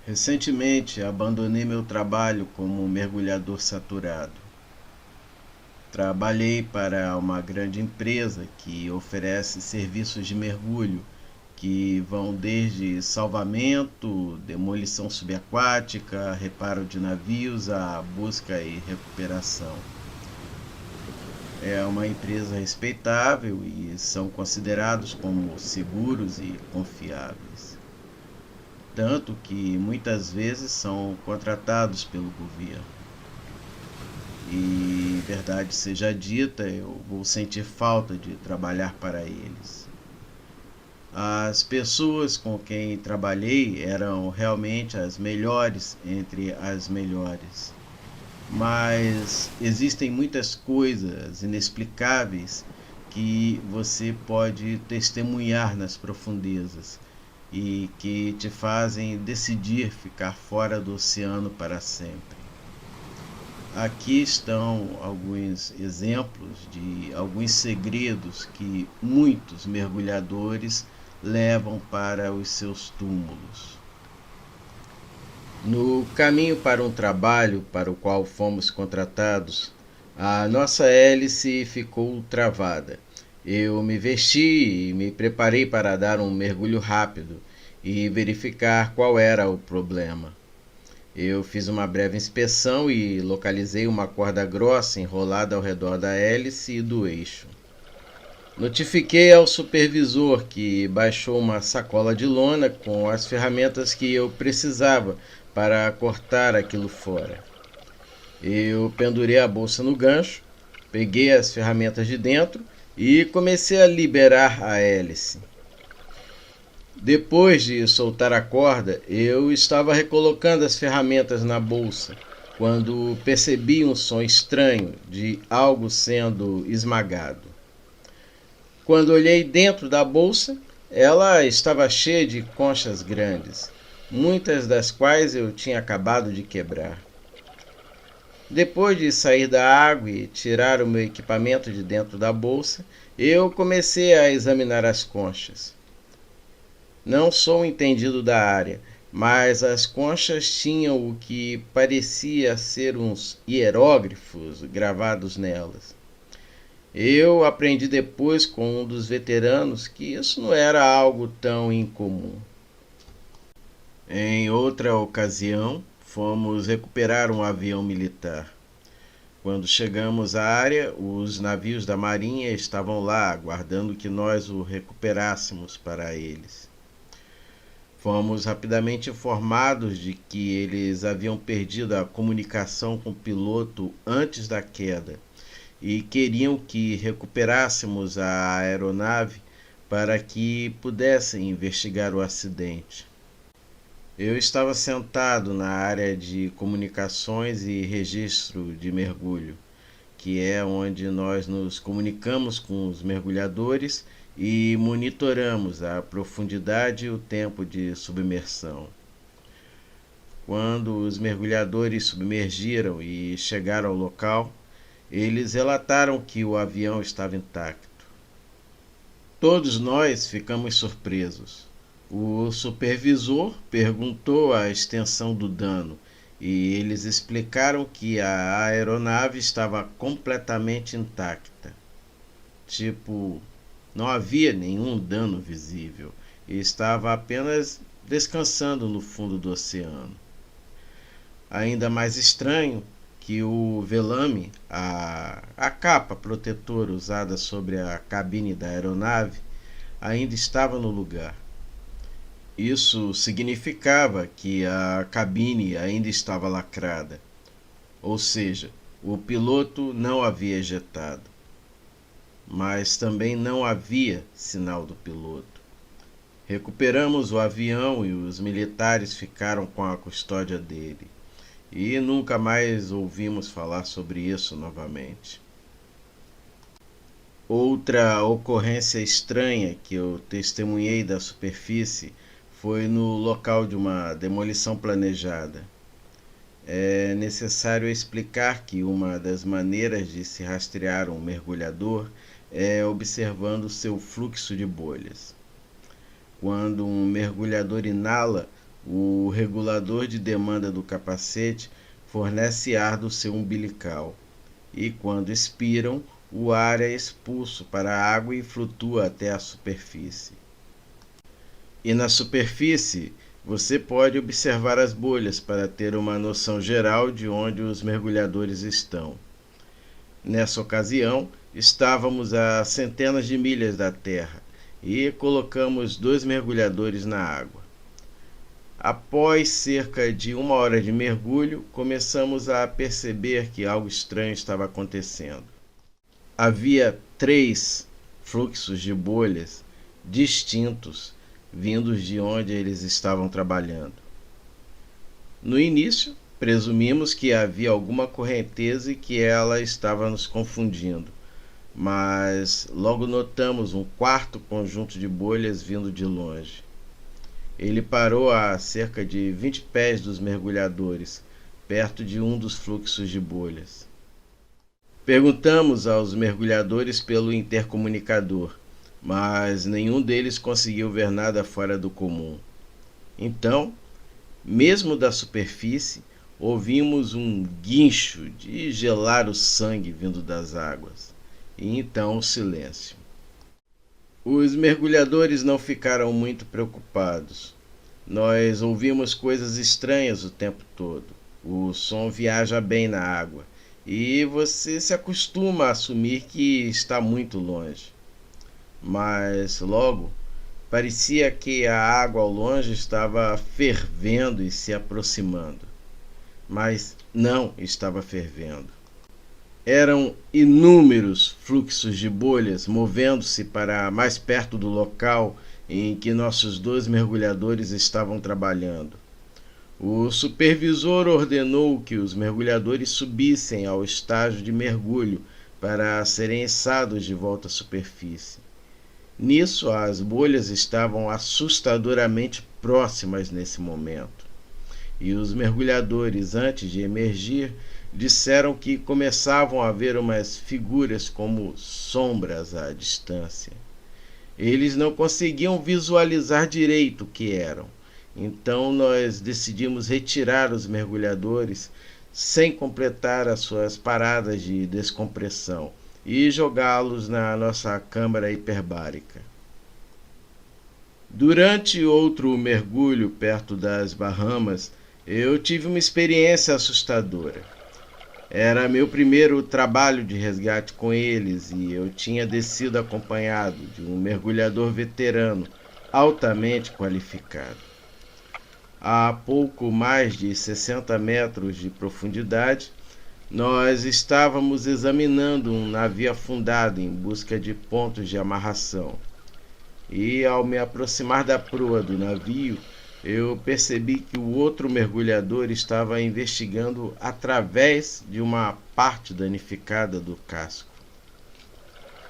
Recentemente abandonei meu trabalho como mergulhador saturado. Trabalhei para uma grande empresa que oferece serviços de mergulho que vão desde salvamento, demolição subaquática, reparo de navios, a busca e recuperação. É uma empresa respeitável e são considerados como seguros e confiáveis. Tanto que muitas vezes são contratados pelo governo. E, verdade seja dita, eu vou sentir falta de trabalhar para eles. As pessoas com quem trabalhei eram realmente as melhores entre as melhores. Mas existem muitas coisas inexplicáveis que você pode testemunhar nas profundezas e que te fazem decidir ficar fora do oceano para sempre. Aqui estão alguns exemplos de alguns segredos que muitos mergulhadores levam para os seus túmulos. No caminho para um trabalho para o qual fomos contratados, a nossa hélice ficou travada. Eu me vesti e me preparei para dar um mergulho rápido e verificar qual era o problema. Eu fiz uma breve inspeção e localizei uma corda grossa enrolada ao redor da hélice e do eixo. Notifiquei ao supervisor que baixou uma sacola de lona com as ferramentas que eu precisava para cortar aquilo fora. Eu pendurei a bolsa no gancho, peguei as ferramentas de dentro e comecei a liberar a hélice. Depois de soltar a corda, eu estava recolocando as ferramentas na bolsa, quando percebi um som estranho de algo sendo esmagado. Quando olhei dentro da bolsa, ela estava cheia de conchas grandes, muitas das quais eu tinha acabado de quebrar. Depois de sair da água e tirar o meu equipamento de dentro da bolsa, eu comecei a examinar as conchas. Não sou um entendido da área, mas as conchas tinham o que parecia ser uns hieróglifos gravados nelas. Eu aprendi depois com um dos veteranos que isso não era algo tão incomum. Em outra ocasião, fomos recuperar um avião militar. Quando chegamos à área, os navios da Marinha estavam lá, aguardando que nós o recuperássemos para eles. Fomos rapidamente informados de que eles haviam perdido a comunicação com o piloto antes da queda e queriam que recuperássemos a aeronave para que pudessem investigar o acidente. Eu estava sentado na área de comunicações e registro de mergulho, que é onde nós nos comunicamos com os mergulhadores e monitoramos a profundidade e o tempo de submersão. Quando os mergulhadores submergiram e chegaram ao local, eles relataram que o avião estava intacto. Todos nós ficamos surpresos. O supervisor perguntou a extensão do dano e eles explicaram que a aeronave estava completamente intacta. Tipo, não havia nenhum dano visível e estava apenas descansando no fundo do oceano. Ainda mais estranho que o velame, a capa protetora usada sobre a cabine da aeronave, ainda estava no lugar. Isso significava que a cabine ainda estava lacrada, ou seja, o piloto não havia ejetado. Mas também não havia sinal do piloto. Recuperamos o avião e os militares ficaram com a custódia dele. E nunca mais ouvimos falar sobre isso novamente. Outra ocorrência estranha que eu testemunhei da superfície foi no local de uma demolição planejada. É necessário explicar que uma das maneiras de se rastrear um mergulhador é observando seu fluxo de bolhas. Quando um mergulhador inala, O regulador de demanda do capacete fornece ar do seu umbilical, e quando expiram, o ar é expulso para a água e flutua até a superfície. E na superfície, você pode observar as bolhas para ter uma noção geral de onde os mergulhadores estão. Nessa ocasião, estávamos a centenas de milhas da Terra e colocamos 2 mergulhadores na água. Após cerca de 1 hora de mergulho, começamos a perceber que algo estranho estava acontecendo. Havia 3 fluxos de bolhas distintos vindos de onde eles estavam trabalhando. No início, presumimos que havia alguma correnteza e que ela estava nos confundindo, mas logo notamos um 4º conjunto de bolhas vindo de longe. Ele parou a cerca de 20 pés dos mergulhadores, perto de um dos fluxos de bolhas. Perguntamos aos mergulhadores pelo intercomunicador, mas nenhum deles conseguiu ver nada fora do comum. Então, mesmo da superfície, ouvimos um guincho de gelar o sangue vindo das águas, e então o silêncio. Os mergulhadores não ficaram muito preocupados. Nós ouvimos coisas estranhas o tempo todo. O som viaja bem na água e você se acostuma a assumir que está muito longe. Mas logo parecia que a água ao longe estava fervendo e se aproximando. Mas não estava fervendo. Eram inúmeros fluxos de bolhas movendo-se para mais perto do local em que nossos 2 mergulhadores estavam trabalhando. O supervisor ordenou que os mergulhadores subissem ao estágio de mergulho para serem içados de volta à superfície. Nisso, as bolhas estavam assustadoramente próximas nesse momento, e os mergulhadores, antes de emergir, disseram que começavam a ver umas figuras como sombras à distância. Eles não conseguiam visualizar direito o que eram, então nós decidimos retirar os mergulhadores sem completar as suas paradas de descompressão e jogá-los na nossa câmara hiperbárica. Durante outro mergulho perto das Bahamas, eu tive uma experiência assustadora. Era meu primeiro trabalho de resgate com eles e eu tinha descido acompanhado de um mergulhador veterano, altamente qualificado. A pouco mais de 60 metros de profundidade, nós estávamos examinando um navio afundado em busca de pontos de amarração. E ao me aproximar da proa do navio, eu percebi que o outro mergulhador estava investigando através de uma parte danificada do casco.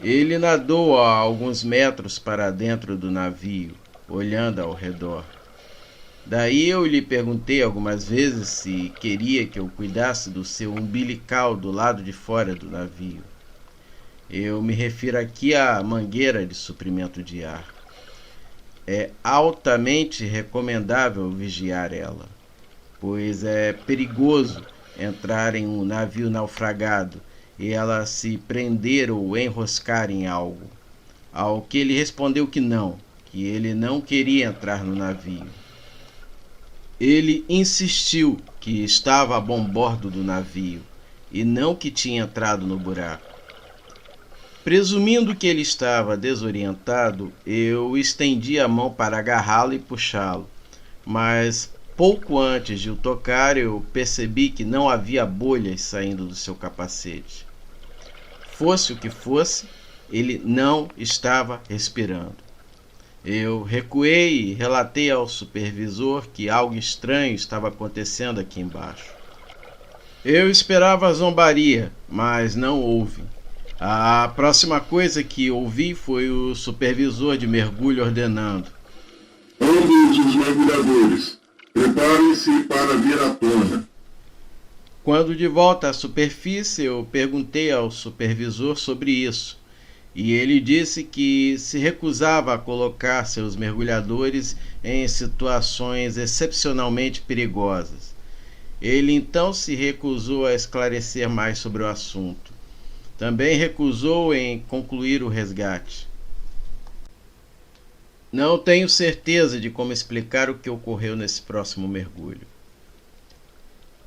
Ele nadou a alguns metros para dentro do navio, olhando ao redor. Daí eu lhe perguntei algumas vezes se queria que eu cuidasse do seu umbilical do lado de fora do navio. Eu me refiro aqui à mangueira de suprimento de ar. É altamente recomendável vigiar ela, pois é perigoso entrar em um navio naufragado e ela se prender ou enroscar em algo. Ao que ele respondeu que ele não queria entrar no navio. Ele insistiu que estava a bom bordo do navio e não que tinha entrado no buraco. Presumindo que ele estava desorientado, eu estendi a mão para agarrá-lo e puxá-lo, mas pouco antes de o tocar eu percebi que não havia bolhas saindo do seu capacete. Fosse o que fosse, ele não estava respirando. Eu recuei e relatei ao supervisor que algo estranho estava acontecendo aqui embaixo. Eu esperava a zombaria, mas não houve. A próxima coisa que ouvi foi o supervisor de mergulho ordenando: Ambos os mergulhadores, preparem-se para vir à tona. Quando de volta à superfície, eu perguntei ao supervisor sobre isso, e ele disse que se recusava a colocar seus mergulhadores em situações excepcionalmente perigosas. Ele então se recusou a esclarecer mais sobre o assunto. Também recusou em concluir o resgate. Não tenho certeza de como explicar o que ocorreu nesse próximo mergulho.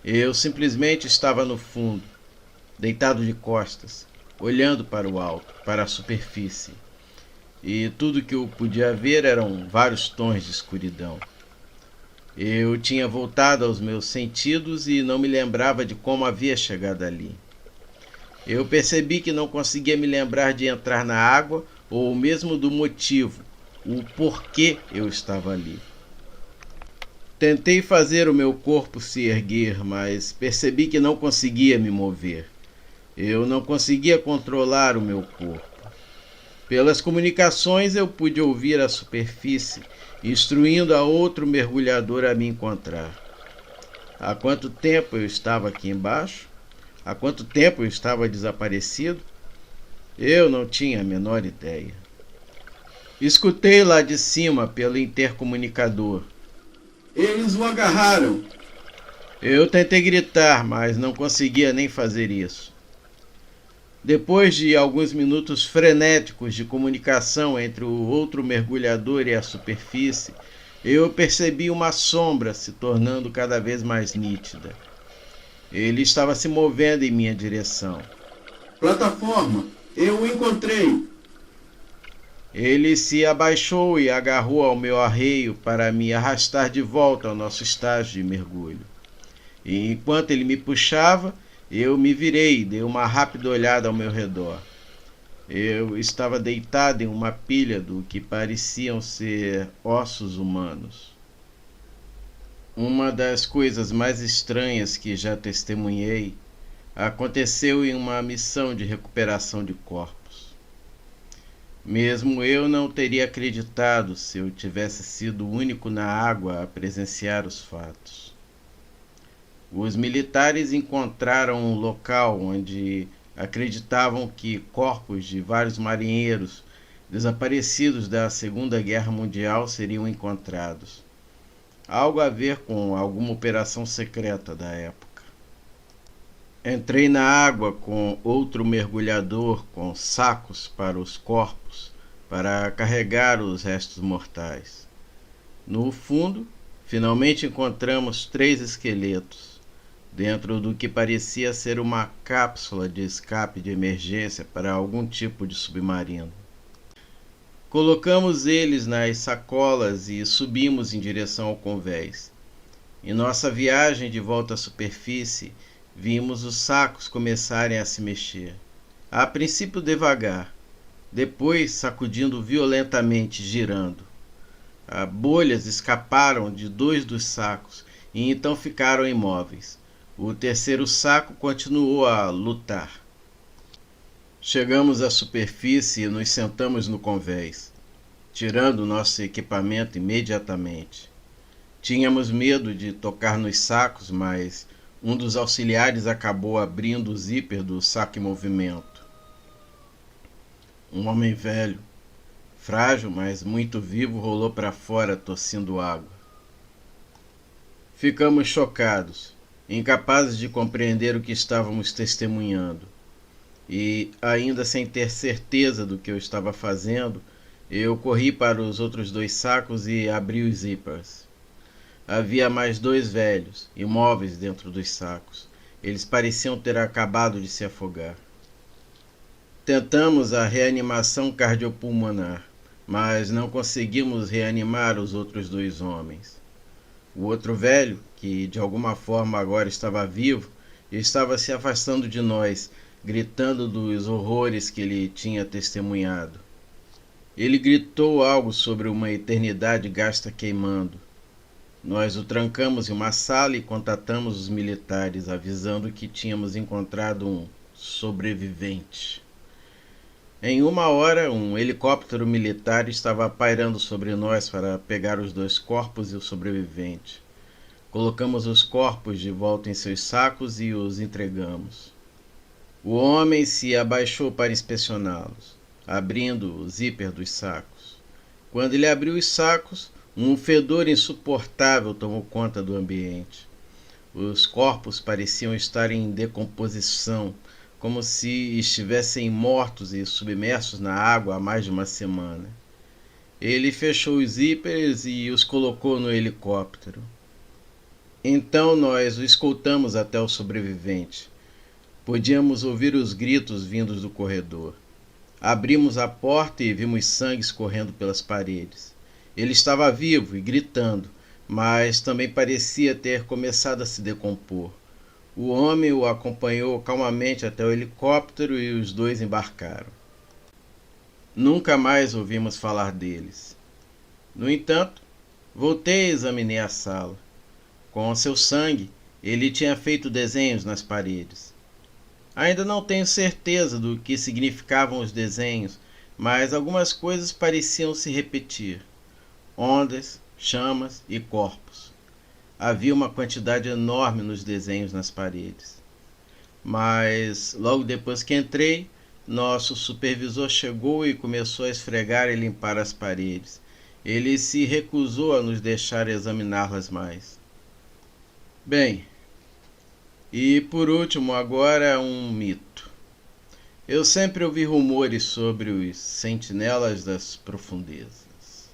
Eu simplesmente estava no fundo, deitado de costas, olhando para o alto, para a superfície. E tudo que eu podia ver eram vários tons de escuridão. Eu tinha voltado aos meus sentidos e não me lembrava de como havia chegado ali. Eu percebi que não conseguia me lembrar de entrar na água ou mesmo do motivo, o porquê eu estava ali. Tentei fazer o meu corpo se erguer, mas percebi que não conseguia me mover. Eu não conseguia controlar o meu corpo. Pelas comunicações eu pude ouvir a superfície, instruindo a outro mergulhador a me encontrar. Há quanto tempo eu estava aqui embaixo? Há quanto tempo eu estava desaparecido? Eu não tinha a menor ideia. Escutei lá de cima pelo intercomunicador. Eles o agarraram. Eu tentei gritar, mas não conseguia nem fazer isso. Depois de alguns minutos frenéticos de comunicação entre o outro mergulhador e a superfície, eu percebi uma sombra se tornando cada vez mais nítida. Ele estava se movendo em minha direção. Plataforma, eu o encontrei. Ele se abaixou e agarrou ao meu arreio para me arrastar de volta ao nosso estágio de mergulho. E enquanto ele me puxava, eu me virei e dei uma rápida olhada ao meu redor. Eu estava deitado em uma pilha do que pareciam ser ossos humanos. Uma das coisas mais estranhas que já testemunhei aconteceu em uma missão de recuperação de corpos. Mesmo eu não teria acreditado se eu tivesse sido o único na água a presenciar os fatos. Os militares encontraram um local onde acreditavam que corpos de vários marinheiros desaparecidos da Segunda Guerra Mundial seriam encontrados. Algo a ver com alguma operação secreta da época. Entrei na água com outro mergulhador com sacos para os corpos, para carregar os restos mortais. No fundo, finalmente encontramos 3 esqueletos, dentro do que parecia ser uma cápsula de escape de emergência para algum tipo de submarino. Colocamos eles nas sacolas e subimos em direção ao convés. Em nossa viagem de volta à superfície, vimos os sacos começarem a se mexer. A princípio devagar, depois sacudindo violentamente, girando. Bolhas escaparam de 2 dos sacos e então ficaram imóveis. O terceiro saco continuou a lutar. Chegamos à superfície e nos sentamos no convés, tirando nosso equipamento imediatamente. Tínhamos medo de tocar nos sacos, mas um dos auxiliares acabou abrindo o zíper do saco em movimento. Um homem velho, frágil, mas muito vivo, rolou para fora tossindo água. Ficamos chocados, incapazes de compreender o que estávamos testemunhando. E, ainda sem ter certeza do que eu estava fazendo, eu corri para os outros 2 sacos e abri os zippers. Havia mais 2 velhos, imóveis dentro dos sacos. Eles pareciam ter acabado de se afogar. Tentamos a reanimação cardiopulmonar, mas não conseguimos reanimar os outros 2 homens. O outro velho, que de alguma forma agora estava vivo, estava se afastando de nós, gritando dos horrores que ele tinha testemunhado. Ele gritou algo sobre uma eternidade gasta queimando. Nós o trancamos em uma sala e contatamos os militares, avisando que tínhamos encontrado um sobrevivente. Em 1 hora, um helicóptero militar estava pairando sobre nós para pegar os 2 corpos e o sobrevivente. Colocamos os corpos de volta em seus sacos e os entregamos. O homem se abaixou para inspecioná-los. abrindo o zíper dos sacos. Quando ele abriu os sacos, um fedor insuportável tomou conta do ambiente. Os corpos pareciam estar em decomposição, como se estivessem mortos e submersos na água há mais de uma semana. Ele fechou os zíperes e os colocou no helicóptero. Então nós o escoltamos até o sobrevivente. Podíamos ouvir os gritos vindos do corredor. Abrimos a porta e vimos sangue escorrendo pelas paredes. Ele estava vivo e gritando, mas também parecia ter começado a se decompor. O homem o acompanhou calmamente até o helicóptero e os dois embarcaram. Nunca mais ouvimos falar deles. No entanto, voltei e examinei a sala. Com seu sangue, ele tinha feito desenhos nas paredes. Ainda não tenho certeza do que significavam os desenhos, mas algumas coisas pareciam se repetir. Ondas, chamas e corpos. Havia uma quantidade enorme nos desenhos nas paredes. Mas, logo depois que entrei, nosso supervisor chegou e começou a esfregar e limpar as paredes. Ele se recusou a nos deixar examiná-las mais. Bem, e por último, agora um mito. Eu sempre ouvi rumores sobre os sentinelas das profundezas.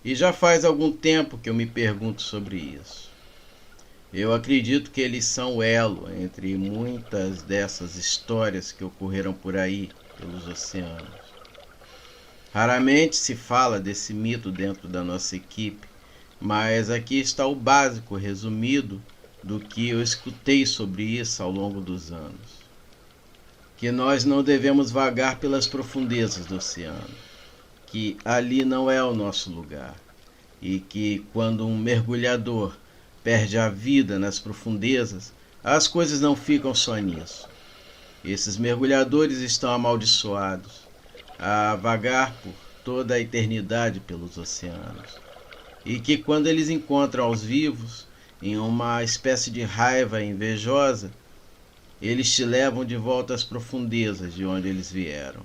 E já faz algum tempo que eu me pergunto sobre isso. Eu acredito que eles são o elo entre muitas dessas histórias que ocorreram por aí, pelos oceanos. Raramente se fala desse mito dentro da nossa equipe, mas aqui está o básico resumido do que eu escutei sobre isso ao longo dos anos. Que nós não devemos vagar pelas profundezas do oceano, que ali não é o nosso lugar, e que quando um mergulhador perde a vida nas profundezas, as coisas não ficam só nisso. Esses mergulhadores estão amaldiçoados a vagar por toda a eternidade pelos oceanos, e que quando eles encontram os vivos, em uma espécie de raiva invejosa, eles te levam de volta às profundezas de onde eles vieram.